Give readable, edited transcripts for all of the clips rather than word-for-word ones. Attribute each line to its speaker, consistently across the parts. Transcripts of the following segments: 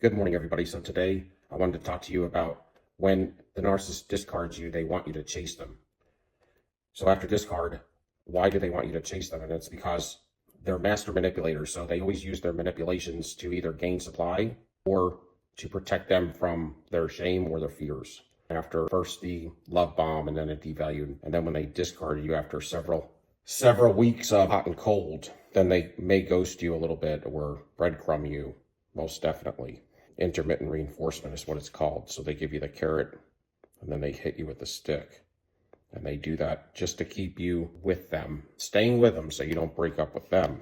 Speaker 1: Good morning, everybody. So today I wanted to talk to you about when the narcissist discards you, they want you to chase them. So after discard, why do they want you to chase them? And it's because they're master manipulators. So they always use their manipulations to either gain supply or to protect them from their shame or their fears. After first the love bomb and then a devalue, and then when they discard you after several weeks of hot and cold, then they may ghost you a little bit or breadcrumb you, most definitely. Intermittent reinforcement is what it's called. So they give you the carrot and then they hit you with the stick. And they do that just to keep you with them, staying with them so you don't break up with them,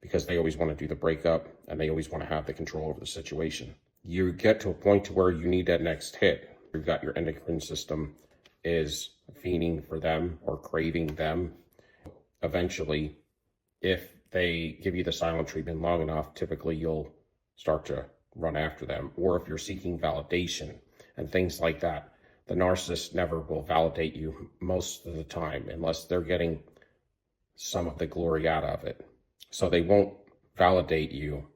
Speaker 1: because they always want to do the breakup and they always want to have the control over the situation. You get to a point to where you need that next hit. You've got your endocrine system is fiending for them or craving them. Eventually, if they give you the silent treatment long enough, typically you'll start to run after them. Or if you're seeking validation and things like that, the narcissist never will validate you most of the time unless they're getting some of the glory out of it. So they won't validate you.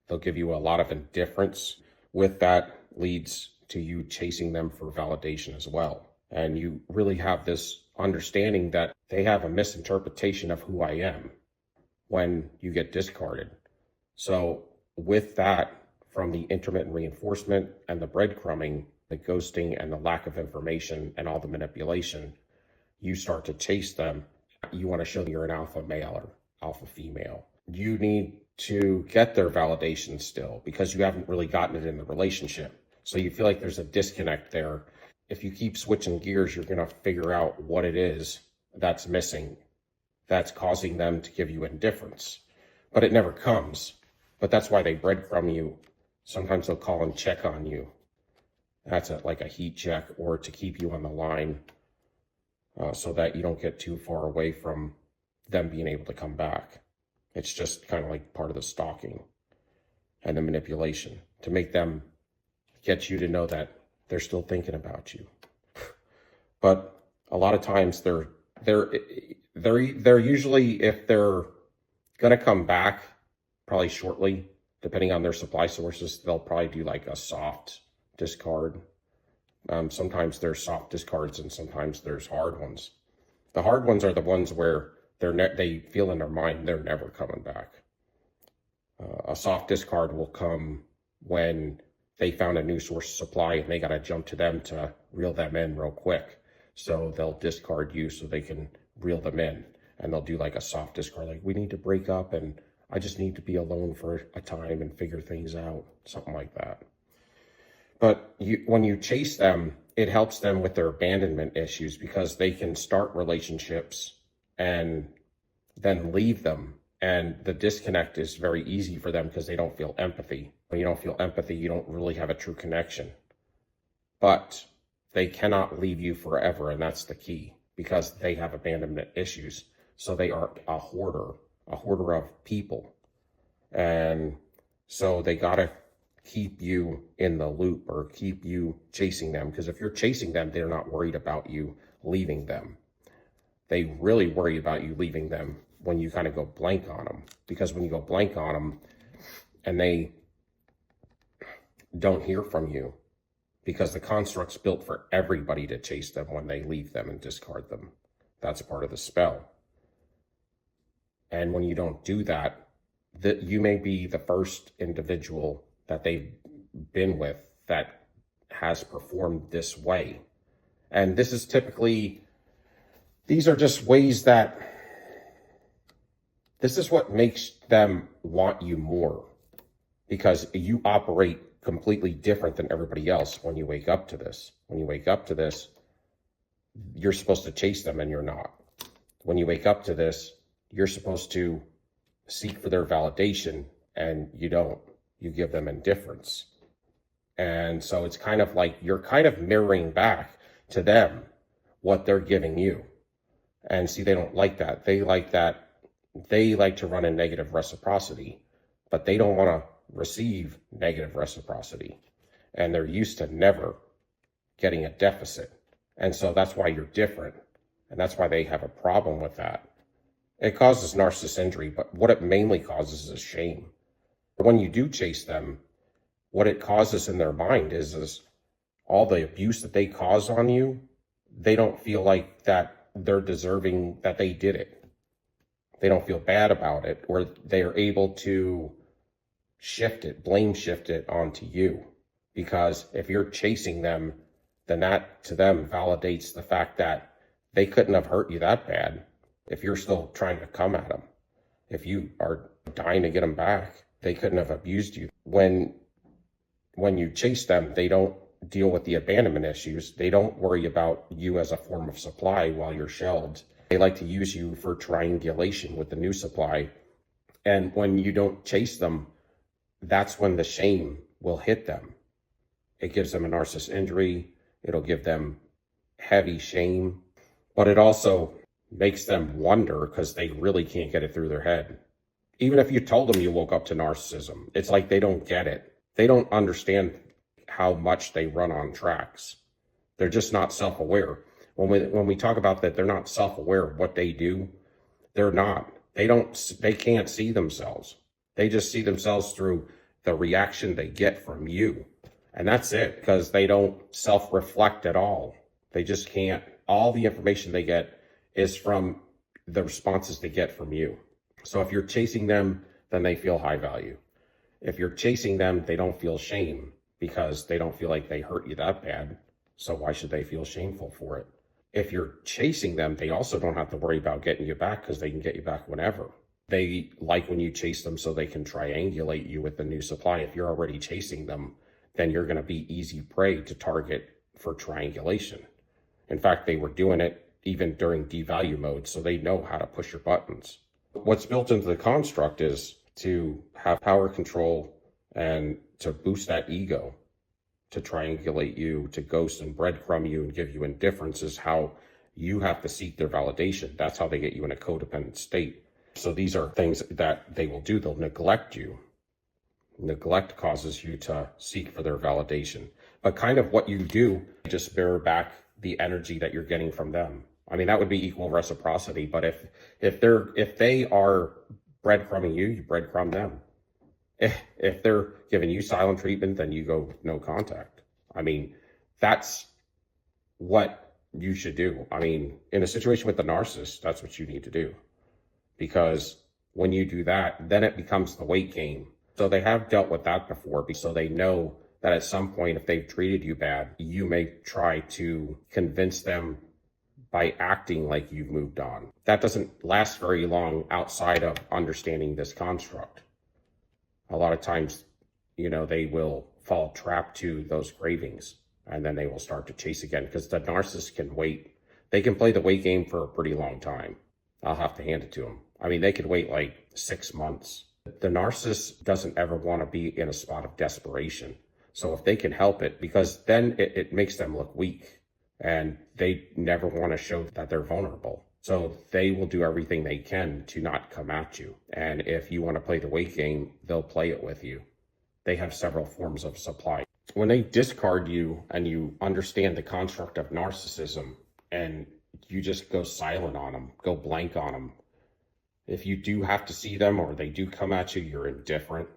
Speaker 1: They'll give you a lot of indifference. With that leads to you chasing them for validation as well. And you really have this understanding that they have a misinterpretation of who I am when you get discarded. So with that, from the intermittent reinforcement and the breadcrumbing, the ghosting and the lack of information and all the manipulation, you start to chase them. You want to show them you're an alpha male or alpha female. You need to get their validation still because you haven't really gotten it in the relationship. So you feel like there's a disconnect there. If you keep switching gears, you're going to figure out what it is that's missing, that's causing them to give you indifference. But it never comes. But that's why they breadcrumb you. Sometimes they'll call and check on you. That's like a heat check, or to keep you on the line so that you don't get too far away from them being able to come back. It's just kind of like part of the stalking and the manipulation to make them get you to know that they're still thinking about you. But a lot of times they're usually, if they're gonna come back, probably shortly, depending on their supply sources, they'll probably do like a soft discard. Sometimes there's soft discards and sometimes there's hard ones. The hard ones are the ones where they feel in their mind they're never coming back. A soft discard will come when they found a new source of supply and they got to jump to them to reel them in real quick. So they'll discard you so they can reel them in. And they'll do like a soft discard, like, we need to break up and I just need to be alone for a time and figure things out, something like that. But when you chase them, it helps them with their abandonment issues because they can start relationships and then leave them. And the disconnect is very easy for them because they don't feel empathy. When you don't feel empathy, you don't really have a true connection. But they cannot leave you forever, and that's the key, because they have abandonment issues. So they are a hoarder of people. And so they got to keep you in the loop or keep you chasing them, because if you're chasing them, they're not worried about you leaving them. They really worry about you leaving them when you kind of go blank on them, because when you go blank on them and they don't hear from you, because the construct's built for everybody to chase them when they leave them and discard them. That's part of the spell. And when you don't do that, you may be the first individual that they've been with that has performed this way. And this is typically, these are just ways that, this is what makes them want you more, because you operate completely different than everybody else when you wake up to this. When you wake up to this, you're supposed to chase them and you're not. When you wake up to this, you're supposed to seek for their validation and you don't. You give them indifference. And so it's kind of like you're kind of mirroring back to them what they're giving you. And see, they don't like that. They like to run a negative reciprocity, but they don't want to receive negative reciprocity. And they're used to never getting a deficit. And so that's why you're different. And that's why they have a problem with that. It causes narcissist injury, but what it mainly causes is shame. When you do chase them, what it causes in their mind is all the abuse that they cause on you, they don't feel like that they're deserving that they did it. They don't feel bad about it, or they are able to blame shift it onto you. Because if you're chasing them, then that to them validates the fact that they couldn't have hurt you that bad if you're still trying to come at them. If you are dying to get them back, they couldn't have abused you. When you chase them, they don't deal with the abandonment issues. They don't worry about you as a form of supply while you're shelved. They like to use you for triangulation with the new supply. And when you don't chase them, that's when the shame will hit them. It gives them a narcissist injury. It'll give them heavy shame, but it also makes them wonder because they really can't get it through their head. Even if you told them you woke up to narcissism, it's like they don't get it. They don't understand how much they run on tracks. They're just not self-aware. When we talk about that, they're not self-aware of what they do. They're not. They can't see themselves. They just see themselves through the reaction they get from you. And that's it, because they don't self-reflect at all. They just can't. All the information they get is from the responses they get from you. So if you're chasing them, then they feel high value. If you're chasing them, they don't feel shame because they don't feel like they hurt you that bad. So why should they feel shameful for it? If you're chasing them, they also don't have to worry about getting you back because they can get you back whenever. They like when you chase them so they can triangulate you with the new supply. If you're already chasing them, then you're going to be easy prey to target for triangulation. In fact, they were doing it even during devalue mode, so they know how to push your buttons. What's built into the construct is to have power control and to boost that ego, to triangulate you, to ghost and breadcrumb you and give you indifference is how you have to seek their validation. That's how they get you in a codependent state. So these are things that they will do. They'll neglect you. Neglect causes you to seek for their validation. But kind of what you do, just mirror back the energy that you're getting from them. I mean, that would be equal reciprocity. But if they are breadcrumbing you, you breadcrumb them. If they're giving you silent treatment, then you go no contact. I mean, that's what you should do. I mean, in a situation with the narcissist, that's what you need to do. Because when you do that, then it becomes the weight game. So they have dealt with that before, so they know that at some point, if they've treated you bad, you may try to convince them by acting like you've moved on. That doesn't last very long outside of understanding this construct. A lot of times, they will fall trapped to those cravings, and then they will start to chase again because the narcissist can wait. They can play the wait game for a pretty long time. I'll have to hand it to them. I mean, they could wait like 6 months. The narcissist doesn't ever want to be in a spot of desperation. So if they can help it, because then it makes them look weak and they never want to show that they're vulnerable. So they will do everything they can to not come at you. And if you want to play the wait game, they'll play it with you. They have several forms of supply. When they discard you and you understand the construct of narcissism and you just go silent on them, go blank on them, if you do have to see them or they do come at you, you're indifferent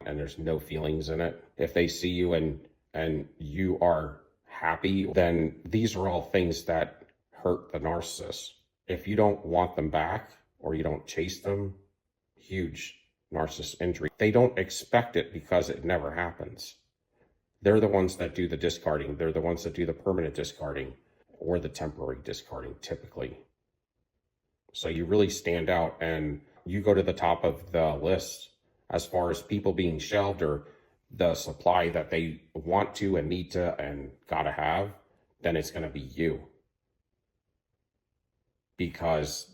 Speaker 1: and there's no feelings in it. If they see you and you are happy, then these are all things that hurt the narcissist. If you don't want them back or you don't chase them, huge narcissist injury. They don't expect it because it never happens. They're the ones that do the discarding. They're the ones that do the permanent discarding or the temporary discarding typically. So you really stand out and you go to the top of the list as far as people being shelved or the supply that they want to and need to and gotta have, then it's going to be you. Because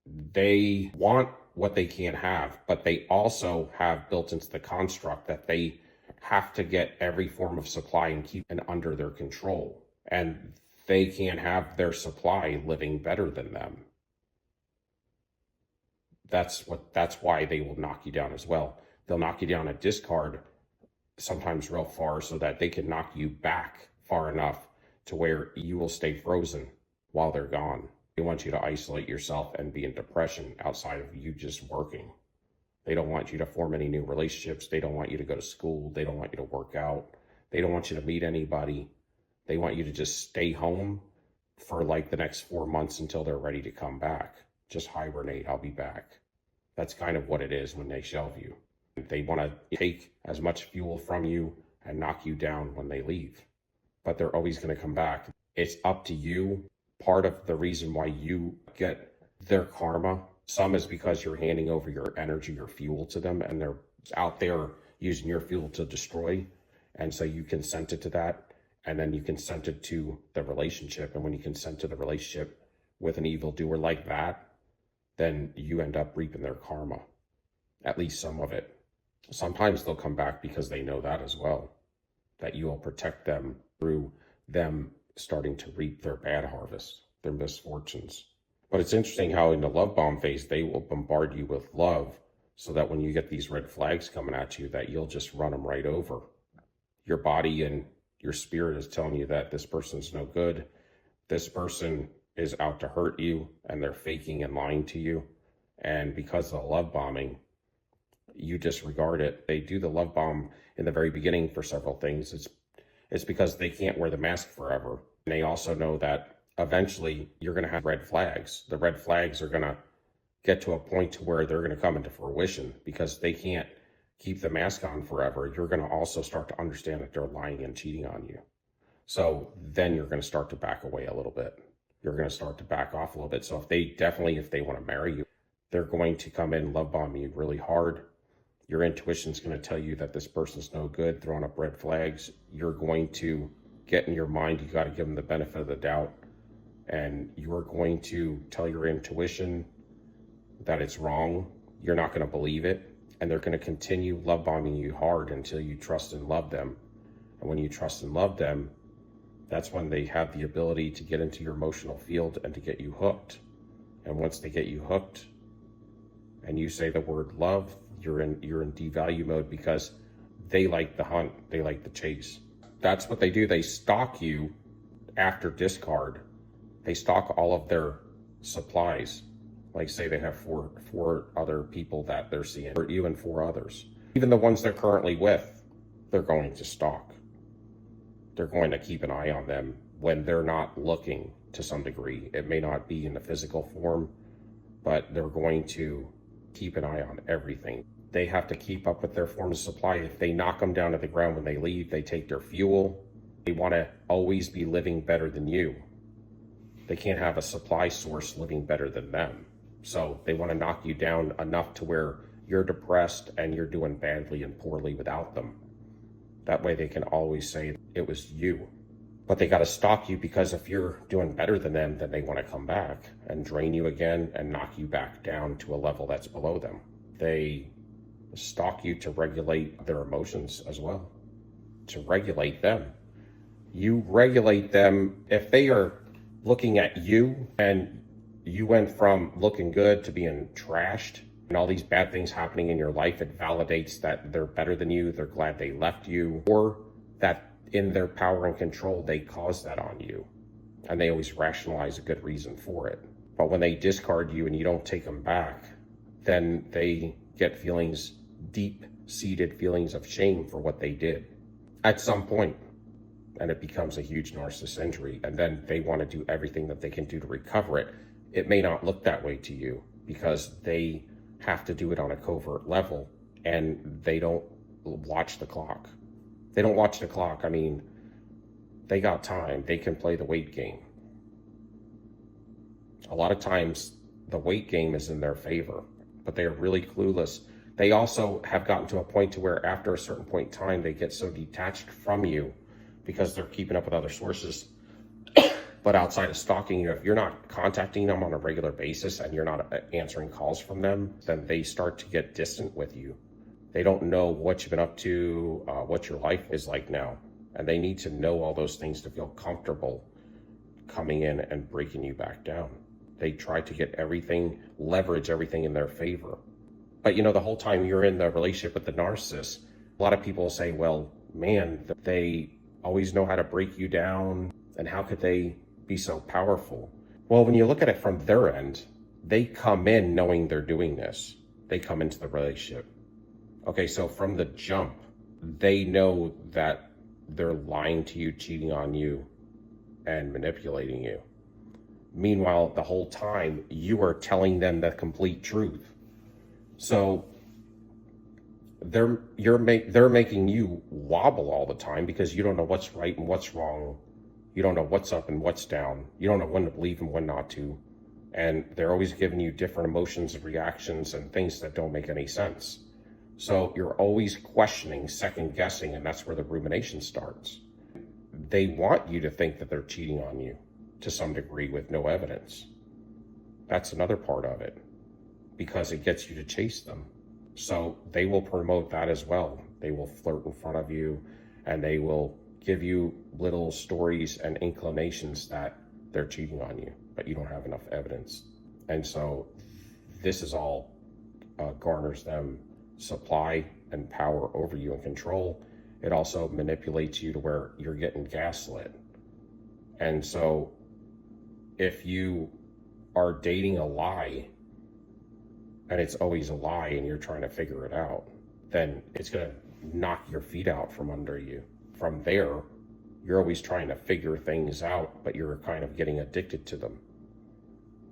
Speaker 1: they want what they can't have, but they also have built into the construct that they have to get every form of supply and keep it under their control. And they can't have their supply living better than them. That's why they will knock you down as well. They'll knock you down at discard, sometimes real far, so that they can knock you back far enough to where you will stay frozen while they're gone. They want you to isolate yourself and be in depression outside of you just working. They don't want you to form any new relationships. They don't want you to go to school. They don't want you to work out. They don't want you to meet anybody. They want you to just stay home for like the next 4 months until they're ready to come back. Just hibernate, I'll be back. That's kind of what it is when they shelve you. They want to take as much fuel from you and knock you down when they leave. But they're always going to come back. It's up to you. Part of the reason why you get their karma, some is because you're handing over your energy, your fuel to them, and they're out there using your fuel to destroy. And so you consented to that. And then you consented to the relationship. And when you consent to the relationship with an evildoer like that, then you end up reaping their karma, at least some of it. Sometimes they'll come back because they know that as well, that you will protect them through them starting to reap their bad harvest, their misfortunes. But it's interesting how in the love bomb phase, they will bombard you with love so that when you get these red flags coming at you, that you'll just run them right over. Your body and your spirit is telling you that this person's no good. This person is out to hurt you, and they're faking and lying to you. And because of the love bombing, you disregard it. They do the love bomb in the very beginning for several things. It's because they can't wear the mask forever. And they also know that eventually you're going to have red flags. The red flags are going to get to a point to where they're going to come into fruition because they can't keep the mask on forever. You're going to also start to understand that they're lying and cheating on you. So then you're going to start to back away a little bit. You're going to start to back off a little bit. So if they want to marry you, they're going to come in, love bomb you really hard. Your intuition's going to tell you that this person's no good, throwing up red flags. You're going to get in your mind, you got to give them the benefit of the doubt. And you're going to tell your intuition that it's wrong. You're not going to believe it. And they're going to continue love bombing you hard until you trust and love them. And when you trust and love them, that's when they have the ability to get into your emotional field and to get you hooked. And once they get you hooked and you say the word love, you're in devalue mode because they like the hunt, they like the chase. That's what they do. They stalk you after discard. They stalk all of their supplies. Like say they have four other people that they're seeing, or you and 4 others. Even the ones they're currently with, they're going to stalk. They're going to keep an eye on them when they're not looking to some degree. It may not be in the physical form, but they're going to keep an eye on everything. They have to keep up with their form of supply. If they knock them down to the ground when they leave, they take their fuel. They want to always be living better than you. They can't have a supply source living better than them. So they want to knock you down enough to where you're depressed and you're doing badly and poorly without them. That way they can always say it was you. But they got to stalk you because if you're doing better than them, then they want to come back and drain you again and knock you back down to a level that's below them. They stalk you to regulate their emotions as well, to regulate them. You regulate them if they are looking at you and you went from looking good to being trashed and all these bad things happening in your life. It validates that they're better than you. They're glad they left you, or that in their power and control, they caused that on you. And they always rationalize a good reason for it. But when they discard you and you don't take them back, then they get feelings, deep-seated feelings of shame for what they did at some point. And it becomes a huge narcissist injury. And then they want to do everything that they can do to recover it. It may not look that way to you because they have to do it on a covert level and they don't watch the clock. They don't watch the clock. I mean, they got time. They can play the wait game. A lot of times the wait game is in their favor, but they are really clueless. They also have gotten to a point to where after a certain point in time, they get so detached from you because they're keeping up with other sources. But outside of stalking you, if you're not contacting them on a regular basis and you're not answering calls from them, then they start to get distant with you. They don't know what you've been up to, what your life is like now. And they need to know all those things to feel comfortable coming in and breaking you back down. They try to get everything, leverage everything in their favor. But the whole time you're in the relationship with the narcissist, a lot of people say, well, man, they always know how to break you down. And how could they be so powerful? Well, when you look at it from their end, they come in knowing they're doing this. they come into the relationship. Okay, so from the jump, they know that they're lying to you, cheating on you, and manipulating you. Meanwhile, the whole time, you are telling them the complete truth. So they're making you wobble all the time because you don't know what's right and what's wrong. You don't know what's up and what's down. You don't know when to believe and when not to. And they're always giving you different emotions and reactions and things that don't make any sense. So you're always questioning, second guessing, and that's where the rumination starts. They want you to think that they're cheating on you to some degree with no evidence. That's another part of it, because it gets you to chase them. So they will promote that as well. They will flirt in front of you, and they will give you little stories and inclinations that they're cheating on you, but you don't have enough evidence. And so this is all garners them supply and power over you and control. It also manipulates you to where you're getting gaslit. And so if you are dating a lie, and it's always a lie and you're trying to figure it out, then it's going to knock your feet out from under you. From there, you're always trying to figure things out, but you're kind of getting addicted to them,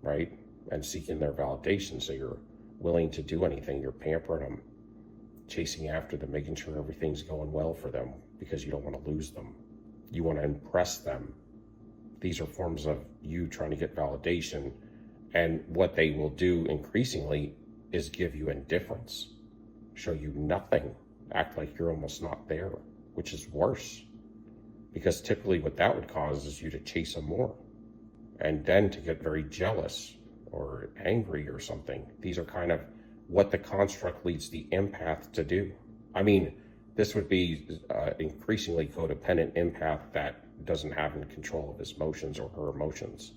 Speaker 1: right? And seeking their validation. So you're willing to do anything. You're pampering them, chasing after them, making sure everything's going well for them because you don't want to lose them. You want to impress them. These are forms of you trying to get validation. And what they will do increasingly is give you indifference, show you nothing, act like you're almost not there, which is worse. Because typically what that would cause is you to chase them more, and then to get very jealous or angry or something. These are kind of what the construct leads the empath to do. I mean, this would be increasingly codependent empath that doesn't have in control of his emotions or her emotions.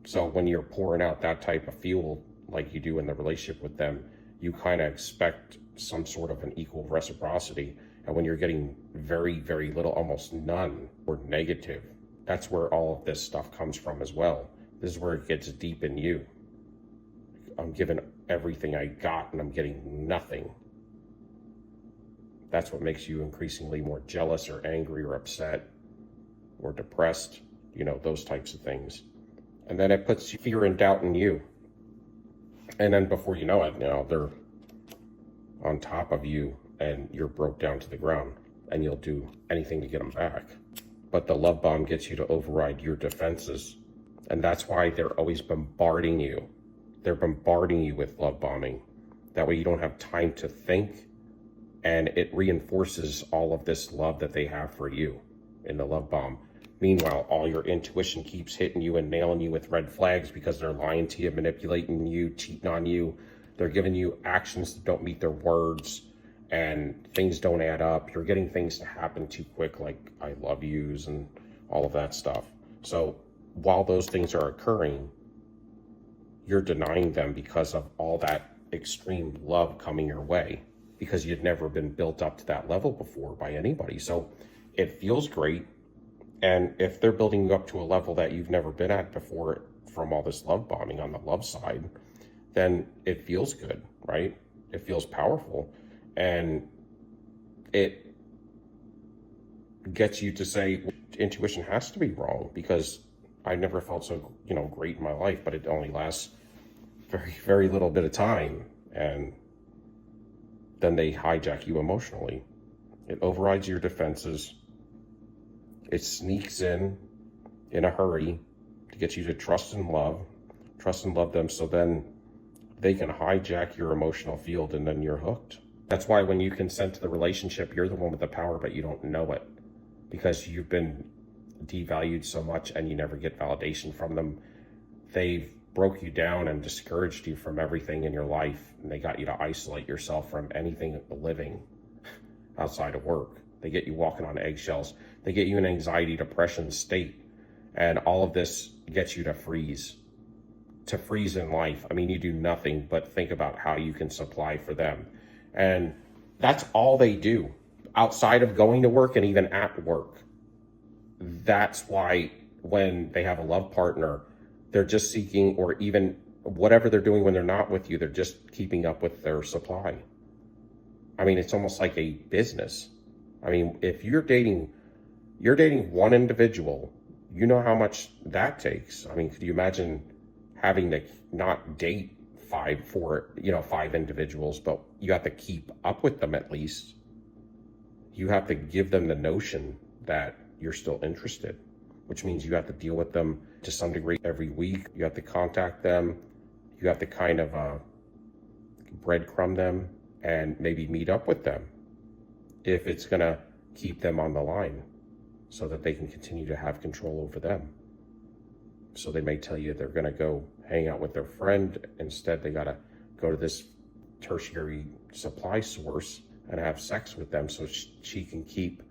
Speaker 1: So when you're pouring out that type of fuel like you do in the relationship with them, you kind of expect some sort of an equal reciprocity. And when you're getting very, very little, almost none, or negative, that's where all of this stuff comes from as well. This is where it gets deep in you. I'm giving everything I got and I'm getting nothing. That's what makes you increasingly more jealous or angry or upset or depressed, those types of things. And then it puts fear and doubt in you. And then before you know it, they're on top of you and you're broke down to the ground and you'll do anything to get them back. But the love bomb gets you to override your defenses. And that's why they're always bombarding you. They're bombarding you with love bombing. That way you don't have time to think, and it reinforces all of this love that they have for you in the love bomb. Meanwhile, all your intuition keeps hitting you and nailing you with red flags because they're lying to you, manipulating you, cheating on you. They're giving you actions that don't meet their words, and things don't add up. You're getting things to happen too quick, like I love yous and all of that stuff. So while those things are occurring, you're denying them because of all that extreme love coming your way, because you'd never been built up to that level before by anybody. So it feels great. And if they're building you up to a level that you've never been at before from all this love bombing on the love side, then it feels good, right? It feels powerful. And it gets you to say, intuition has to be wrong, because I never felt so, great in my life, but it only lasts very, very little bit of time. And then they hijack you emotionally. It overrides your defenses. It sneaks in a hurry to get you to trust and love them, so then they can hijack your emotional field and then you're hooked. That's why when you consent to the relationship, you're the one with the power, but you don't know it, because you've been devalued so much and you never get validation from them. They've broke you down and discouraged you from everything in your life, and they got you to isolate yourself from anything living outside of work. They get you walking on eggshells. They get you in an anxiety, depression state. And all of this gets you to freeze in life. I mean, you do nothing but think about how you can supply for them. And that's all they do outside of going to work and even at work. That's why when they have a love partner, they're just seeking, or even whatever they're doing when they're not with you, they're just keeping up with their supply. I mean, it's almost like a business. I mean, if you're dating one individual, you know how much that takes. I mean, could you imagine having to not date five individuals, but you have to keep up with them at least. You have to give them the notion that you're still interested, which means you have to deal with them to some degree every week. You have to contact them. You have to kind of breadcrumb them and maybe meet up with them if it's going to keep them on the line so that they can continue to have control over them. So they may tell you they're going to go hang out with their friend. Instead, they got to go to this tertiary supply source and have sex with them so she can keep,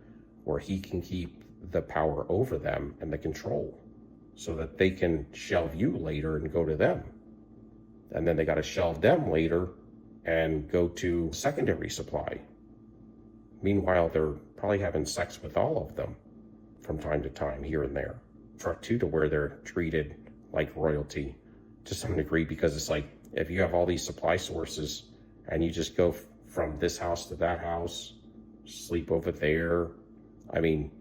Speaker 1: or he can keep, the power over them and the control so that they can shelve you later and go to them. And then they got to shelve them later and go to secondary supply. Meanwhile, they're probably having sex with all of them from time to time here and there. To where they're treated like royalty to some degree, because it's like, if you have all these supply sources and you just go from this house to that house, sleep over there, I mean,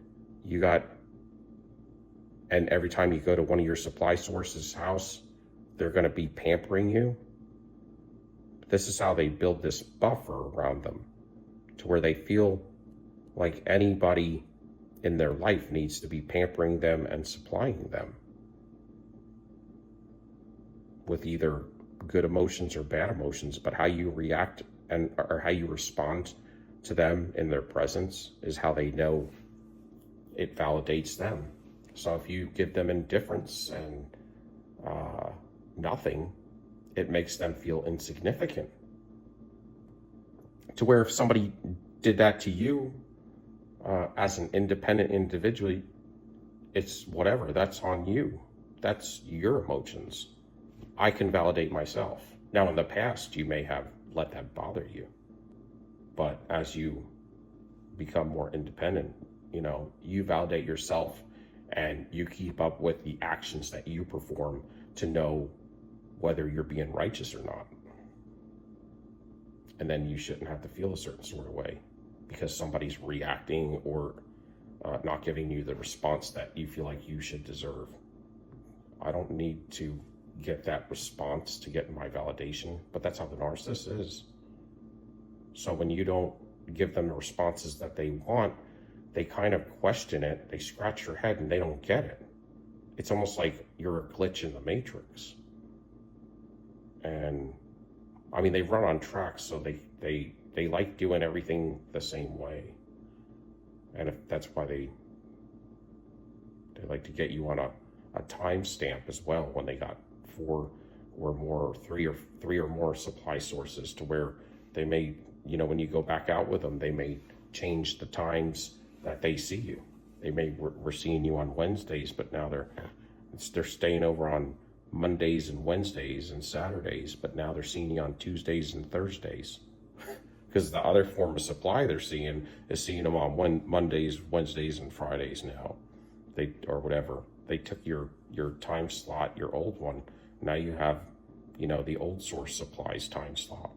Speaker 1: and every time you go to one of your supply sources' house, they're going to be pampering you. This is how they build this buffer around them to where they feel like anybody in their life needs to be pampering them and supplying them with either good emotions or bad emotions. But how you react or how you respond to them in their presence is how they know it validates them. So if you give them indifference and nothing, it makes them feel insignificant. To where if somebody did that to you, as an independent individual, it's whatever, that's on you. That's your emotions. I can validate myself. Now, in the past, you may have let that bother you. But as you become more independent, you validate yourself and you keep up with the actions that you perform to know whether you're being righteous or not. And then you shouldn't have to feel a certain sort of way because somebody's reacting or not giving you the response that you feel like you should deserve. I don't need to get that response to get my validation, but that's how the narcissist is. So when you don't give them the responses that they want, they kind of question it, they scratch their head and they don't get it. It's almost like you're a glitch in the matrix. And I mean, they run on tracks, so they like doing everything the same way. And if that's why they like to get you on a time stamp as well when they got three or more supply sources, to where they may, when you go back out with them, they may change the times that they see you. They were seeing you on Wednesdays, but now they're staying over on Mondays and Wednesdays and Saturdays, but now they're seeing you on Tuesdays and Thursdays. Because the other form of supply they're seeing is seeing them on Mondays, Wednesdays, and Fridays now. Or whatever. They took your time slot, your old one. Now you have, the old source supplies time slot.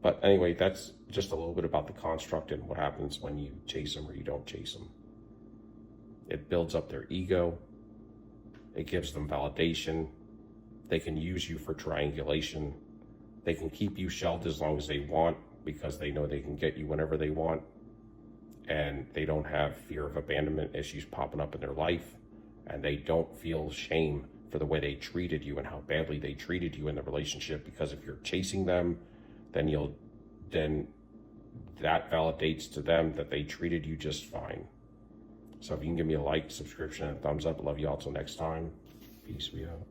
Speaker 1: But anyway, that's just a little bit about the construct and what happens when you chase them or you don't chase them. It builds up their ego. It gives them validation. They can use you for triangulation. They can keep you shelved as long as they want because they know they can get you whenever they want. And they don't have fear of abandonment issues popping up in their life. And they don't feel shame for the way they treated you and how badly they treated you in the relationship. Because if you're chasing them, then that validates to them that they treated you just fine. So if you can give me a like, subscription, and a thumbs up, I love you all till next time. Peace, we out.